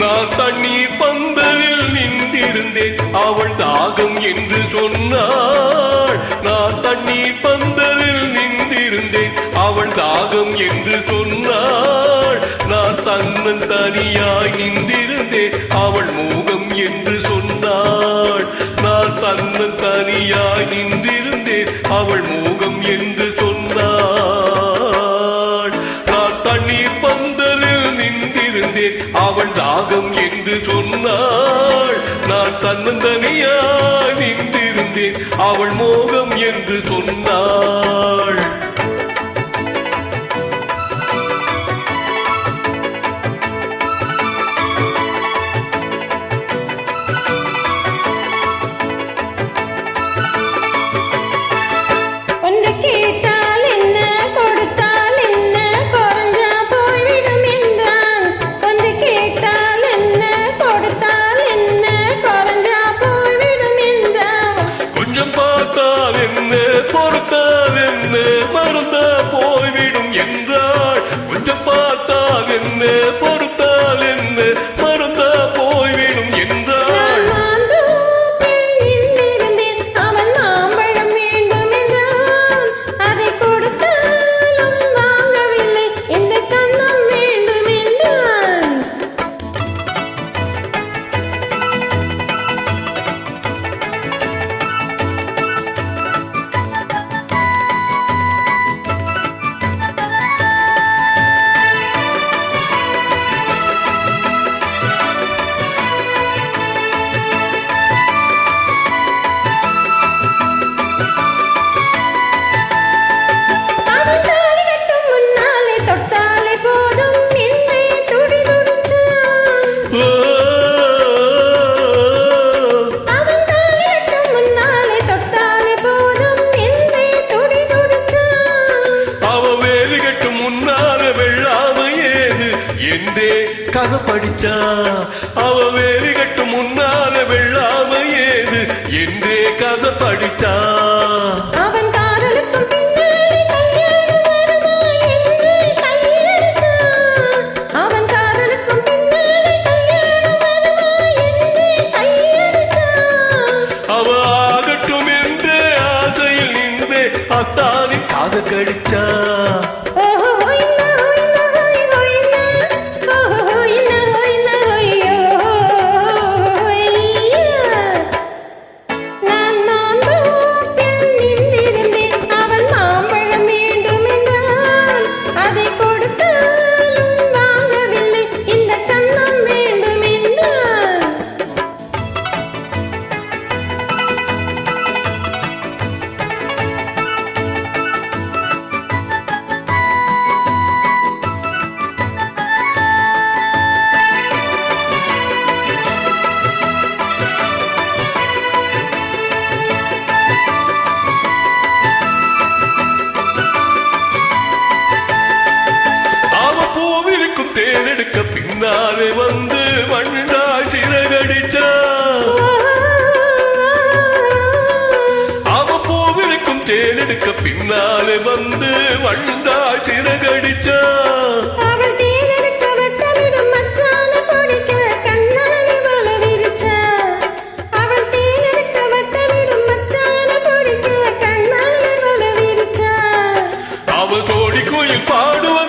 நான் தண்ணீர் பந்தலில் நின்றிருந்தேன், அவள் தாகம் என்று சொன்னாள். நான் தண்ணீர் பந்தலில் நின்றிருந்தேன், அவள் தாகம் என்று சொன்னாள். நான் தன்னன் தனியாய் நின்றிருந்தேன், அவள் மோகம் என்று சொன்னாள். நான் தன்னன் தனியாய் நின்றிருந்தேன், அவள் மோகம் என்று சொன்னாள். நான் தண்ணீர் பந்தலில் நின்றிருந்தேன், அவள் தாகம் என்று சொன்னாள். நான் தன்னந்தனியாய் நின்றிருந்தேன், அவள் மோகம் என்று சொன்னாள். பொறுத்தால் என்ன மறந்தா போய்விடும் என்றாள். கொஞ்சம் பார்த்தால் என்ன பொறுத்தால் என்ன மறந்தா போய்விடும் என்றாள். கதை படிச்சா அவ வேலி கட்டு முன்னால வெள்ளாம ஏது என்றே கதை படிச்சா. அவன் காதலுக்கும் பின்னாடி கல்யாணம் வருமா என்று கையடிச்சா. அவன் காதலுக்கும் பின்னாடி கல்யாணம் வருமா என்று கையடிச்சா. அவ ஆகட்டும் என்றே ஆசையில் நின்றே அத்தானின் காதை கடிச்சா. தேனெடுக்க பின்னாலே வந்து வண்டாய் சிறகடிச்சா. அவ பூவிருக்கும் தேனெடுக்க பின்னாலே வந்து வண்டாய் சிறகடிச்சா. அவள் தேனெடுக்க வட்டமிடும் மச்சான பிடிக்க கண்ணாலே வலை விரிச்சா. அவள் தேனெடுக்க வட்டமிடும் மச்சான பிடிக்க கண்ணாலே வலை விரிச்சா. அவள் கோடி கோயில் பாடுவது